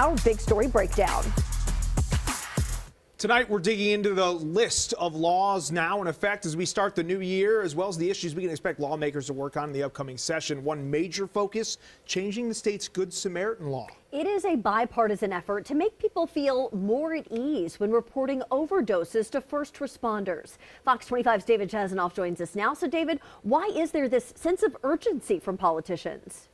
our big story breakdown. Tonight, we're digging into the list of laws now in effect as we start the new year, as well as the issues we can expect lawmakers to work on in the upcoming session. One major focus, changing the state's Good Samaritan law. It is a bipartisan effort to make people feel more at ease when reporting overdoses to first responders. Fox 25's David Chazanoff joins us now. So, David, why is there this sense of urgency from politicians?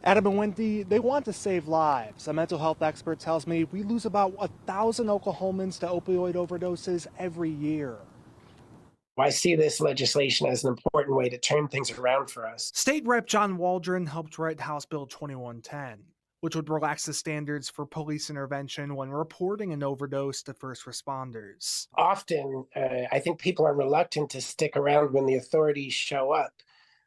Adam and Wendy, they want to save lives. A mental health expert tells me we lose about 1,000 Oklahomans to opioid overdoses every year. I see this legislation as an important way to turn things around for us. State Rep John Waldron helped write House Bill 2110, which would relax the standards for police intervention when reporting an overdose to first responders. Often, I think people are reluctant to stick around when the authorities show up.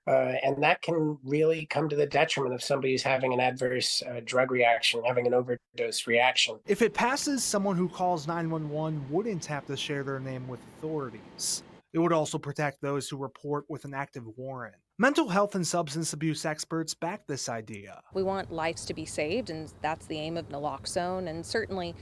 And that can really come to the detriment of somebody who's having an adverse drug reaction, having an overdose reaction. If it passes, someone who calls 911 wouldn't have to share their name with authorities. It would also protect those who report with an active warrant. Mental health and substance abuse experts back this idea. We want lives to be saved, and that's the aim of naloxone, and certainly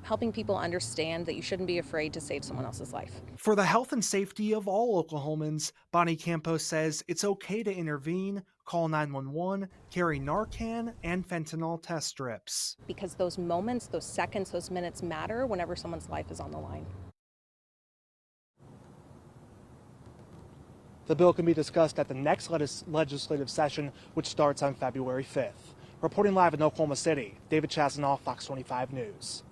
helping people understand that you shouldn't be afraid to save someone else's life. For the health and safety of all Oklahomans, Bonnie Campos says it's okay to intervene, call 911, carry Narcan and fentanyl test strips. Because those moments, those seconds, those minutes matter whenever someone's life is on the line. The bill can be discussed at the next legislative session, which starts on February 5th. Reporting live in Oklahoma City, David Chazanoff, Fox 25 News.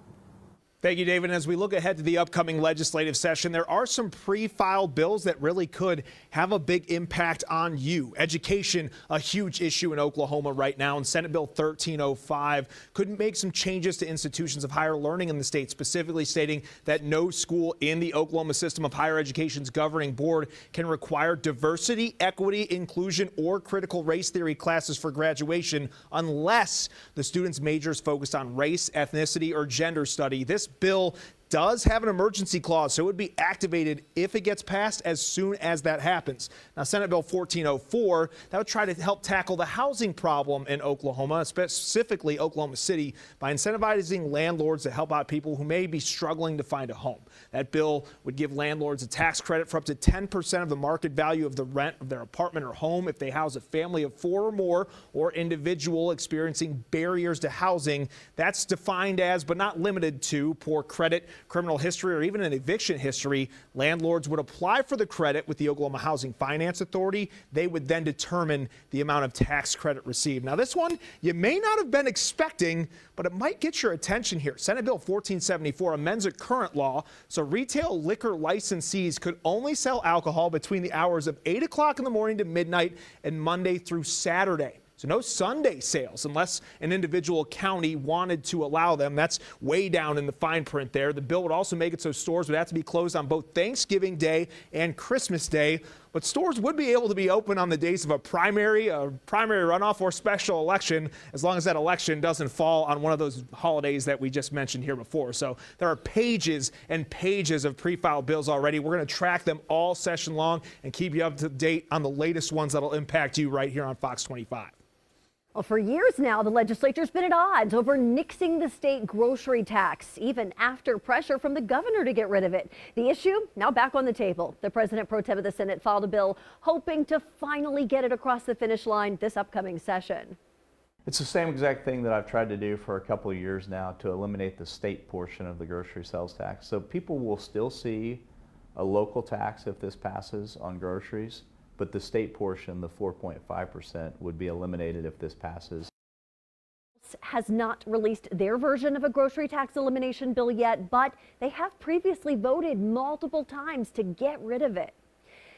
Thank you, David. As we look ahead to the upcoming legislative session, there are some pre-filed bills that really could have a big impact on you. Education, a huge issue in Oklahoma right now, and Senate Bill 1305 could make some changes to institutions of higher learning in the state, specifically stating that no school in the Oklahoma System of Higher Education's governing board can require diversity, equity, inclusion, or critical race theory classes for graduation unless the student's major is focused on race, ethnicity, or gender study. This bill does have an emergency clause, so it would be activated if it gets passed as soon as that happens. Now, Senate Bill 1404, that would try to help tackle the housing problem in Oklahoma, specifically Oklahoma City, by incentivizing landlords to help out people who may be struggling to find a home. That bill would give landlords a tax credit for up to 10% of the market value of the rent of their apartment or home if they house a family of 4 or more or individual experiencing barriers to housing. That's defined as, but not limited to, poor credit, criminal history, or even an eviction history. Landlords would apply for the credit with the Oklahoma Housing Finance Authority. They would then determine the amount of tax credit received. Now, this one you may not have been expecting, but it might get your attention here. Senate Bill 1474 amends a current law, so retail liquor licensees could only sell alcohol between the hours of 8 o'clock in the morning to midnight and Monday through Saturday. So no Sunday sales unless an individual county wanted to allow them. That's way down in the fine print there. The bill would also make it so stores would have to be closed on both Thanksgiving Day and Christmas Day. But stores would be able to be open on the days of a primary runoff, or special election, as long as that election doesn't fall on one of those holidays that we just mentioned here before. So there are pages and pages of pre-filed bills already. We're going to track them all session long and keep you up to date on the latest ones that'll impact you right here on Fox 25. Well, for years now, the legislature's been at odds over nixing the state grocery tax, even after pressure from the governor to get rid of it. The issue now back on the table. The president pro tem of the Senate filed a bill hoping to finally get it across the finish line this upcoming session. It's the same exact thing that I've tried to do for a couple of years now to eliminate the state portion of the grocery sales tax. So people will still see a local tax if this passes on groceries, but the state portion, the 4.5%, would be eliminated if this passes. Has not released their version of a grocery tax elimination bill yet, but they have previously voted multiple times to get rid of it.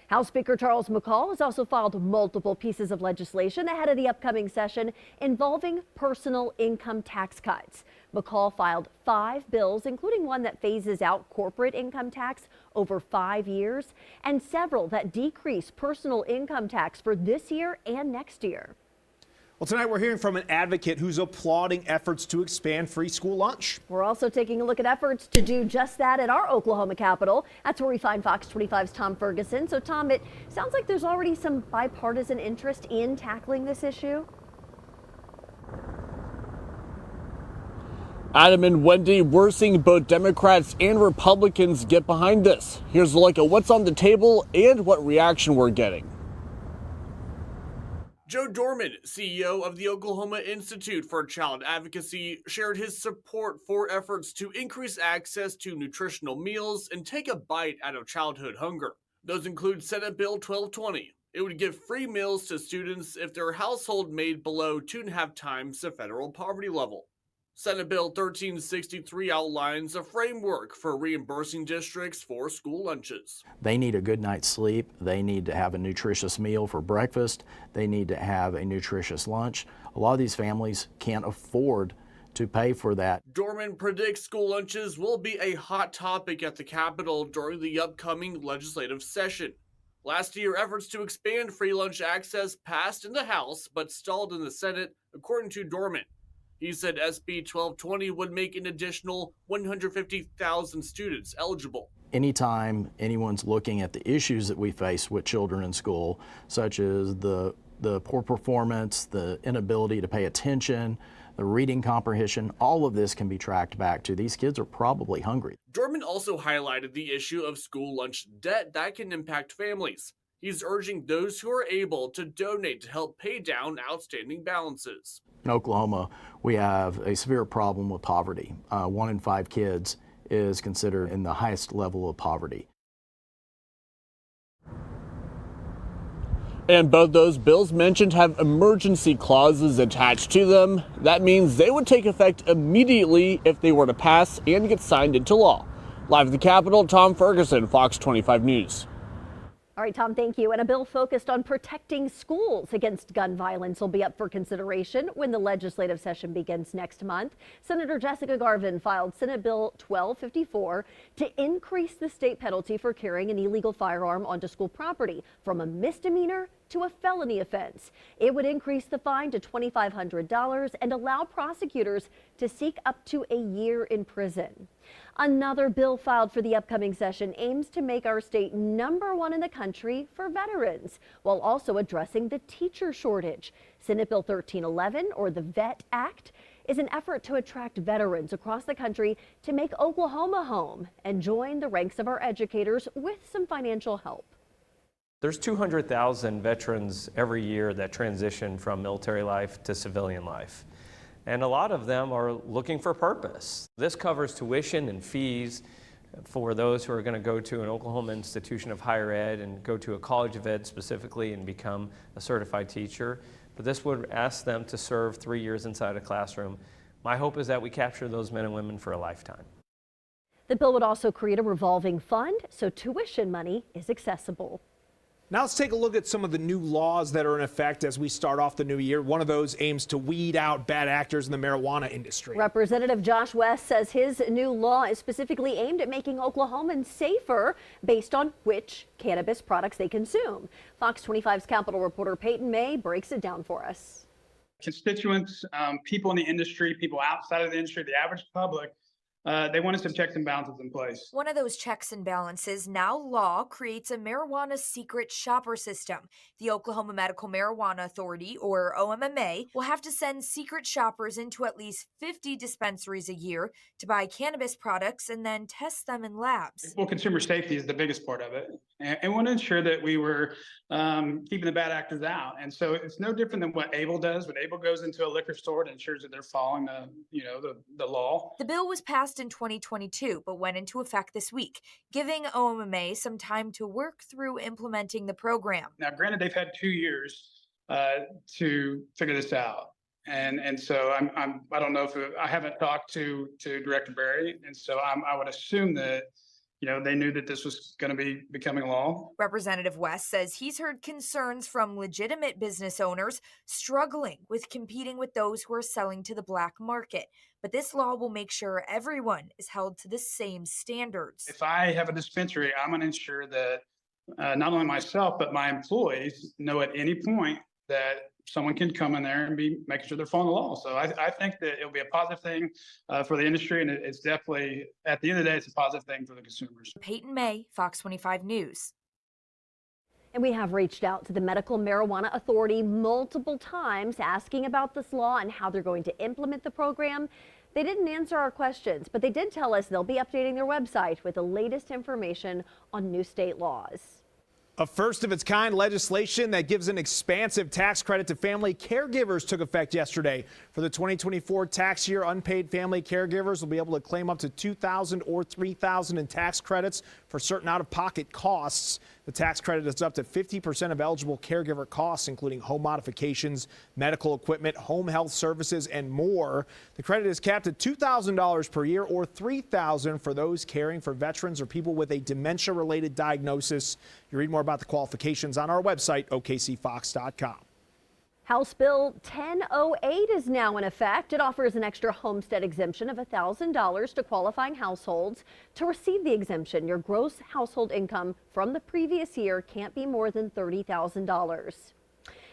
House Speaker Charles McCall has also filed multiple pieces of legislation ahead of the upcoming session involving personal income tax cuts. McCall filed 5 bills, including one that phases out corporate income tax over 5 years, and several that decrease personal income tax for this year and next year. Well, tonight we're hearing from an advocate who's applauding efforts to expand free school lunch. We're also taking a look at efforts to do just that at our Oklahoma Capitol. That's where we find Fox 25's Tom Ferguson. So, Tom, it sounds like there's already some bipartisan interest in tackling this issue. Adam and Wendy, we're seeing both Democrats and Republicans get behind this. Here's a look at what's on the table and what reaction we're getting. Joe Dorman, CEO of the Oklahoma Institute for Child Advocacy, shared his support for efforts to increase access to nutritional meals and take a bite out of childhood hunger. Those include Senate Bill 1220. It would give free meals to students if their household made below 2.5 times the federal poverty level. Senate Bill 1363 outlines a framework for reimbursing districts for school lunches. They need a good night's sleep. They need to have a nutritious meal for breakfast. They need to have a nutritious lunch. A lot of these families can't afford to pay for that. Dorman predicts school lunches will be a hot topic at the Capitol during the upcoming legislative session. Last year, efforts to expand free lunch access passed in the House but stalled in the Senate, according to Dorman. He said SB 1220 would make an additional 150,000 students eligible. Anytime anyone's looking at the issues that we face with children in school, such as the poor performance, the inability to pay attention, the reading comprehension, all of this can be tracked back to these kids are probably hungry. Dorman also highlighted the issue of school lunch debt that can impact families. He's urging those who are able to donate to help pay down outstanding balances. In Oklahoma, we have a severe problem with poverty. 1 in 5 kids is considered in the highest level of poverty. And both those bills mentioned have emergency clauses attached to them. That means they would take effect immediately if they were to pass and get signed into law. Live at the Capitol, Tom Ferguson, Fox 25 News. All right, Tom, thank you. And a bill focused on protecting schools against gun violence will be up for consideration when the legislative session begins next month. Senator Jessica Garvin filed Senate Bill 1254 to increase the state penalty for carrying an illegal firearm onto school property from a misdemeanor to a felony offense. It would increase the fine to $2,500 and allow prosecutors to seek up to a year in prison. Another bill filed for the upcoming session aims to make our state #1 in the country for veterans, while also addressing the teacher shortage. Senate Bill 1311, or the VET Act, is an effort to attract veterans across the country to make Oklahoma home and join the ranks of our educators with some financial help. There's 200,000 veterans every year that transition from military life to civilian life. And a lot of them are looking for purpose. This covers tuition and fees for those who are going to go to an Oklahoma institution of higher ed and go to a college of ed specifically and become a certified teacher. But this would ask them to serve 3 years inside a classroom. My hope is that we capture those men and women for a lifetime. The bill would also create a revolving fund so tuition money is accessible. Now let's take a look at some of the new laws that are in effect as we start off the new year. One of those aims to weed out bad actors in the marijuana industry. Representative Josh West says his new law is specifically aimed at making Oklahomans safer based on which cannabis products they consume. Fox 25's Capitol reporter Peyton May breaks it down for us. Constituents, people in the industry, people outside of the industry, the average public, they wanted some checks and balances in place. One of those checks and balances, now law, creates a marijuana secret shopper system. The Oklahoma Medical Marijuana Authority, or OMMA, will have to send secret shoppers into at least 50 dispensaries a year to buy cannabis products and then test them in labs. Well, consumer safety is the biggest part of it. And want to ensure that we were keeping the bad actors out. And so it's no different than what ABLE does. When ABLE goes into a liquor store, it ensures that they're following the law. The bill was passed in 2022, but went into effect this week, giving OMMA some time to work through implementing the program. Now, granted, they've had 2 years to figure this out. And so I don't know if I haven't talked to Director Berry. And so I would assume that they knew that this was going to be becoming law. Representative West says he's heard concerns from legitimate business owners struggling with competing with those who are selling to the black market. But this law will make sure everyone is held to the same standards. If I have a dispensary, I'm going to ensure that not only myself, but my employees know at any point that someone can come in there and be making sure they're following the law. So I think that it'll be a positive thing for the industry. And it's definitely, at the end of the day, it's a positive thing for the consumers. Peyton May, Fox 25 News. And we have reached out to the Medical Marijuana Authority multiple times asking about this law and how they're going to implement the program. They didn't answer our questions, but they did tell us they'll be updating their website with the latest information on new state laws. A first-of-its-kind legislation that gives an expansive tax credit to family caregivers took effect yesterday. For the 2024 tax year, unpaid family caregivers will be able to claim up to $2,000 or $3,000 in tax credits for certain out-of-pocket costs. The tax credit is up to 50% of eligible caregiver costs, including home modifications, medical equipment, home health services, and more. The credit is capped at $2,000 per year or $3,000 for those caring for veterans or people with a dementia-related diagnosis. You read more about the qualifications on our website, okcfox.com. House Bill 1008 is now in effect. It offers an extra homestead exemption of $1,000 to qualifying households. To receive the exemption, your gross household income from the previous year can't be more than $30,000.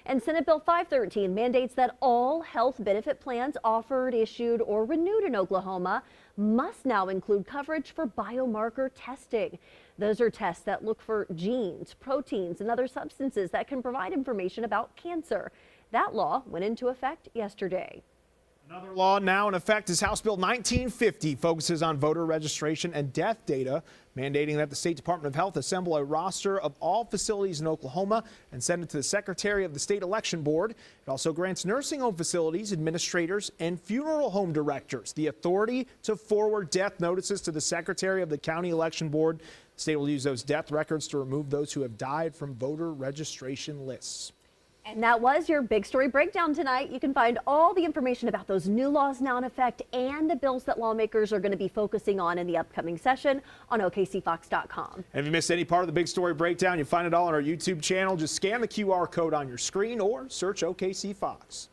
And Senate Bill 513 mandates that all health benefit plans offered, issued, or renewed in Oklahoma must now include coverage for biomarker testing. Those are tests that look for genes, proteins, and other substances that can provide information about cancer. That law went into effect yesterday. Another law now in effect is House Bill 1950, focuses on voter registration and death data, mandating that the State Department of Health assemble a roster of all facilities in Oklahoma and send it to the Secretary of the State Election Board. It also grants nursing home facilities, administrators, and funeral home directors the authority to forward death notices to the Secretary of the County Election Board. The state will use those death records to remove those who have died from voter registration lists. And that was your big story breakdown tonight. You can find all the information about those new laws now in effect and the bills that lawmakers are going to be focusing on in the upcoming session on okcfox.com. And if you missed any part of the big story breakdown, you find it all on our YouTube channel. Just scan the QR code on your screen or search OKC Fox.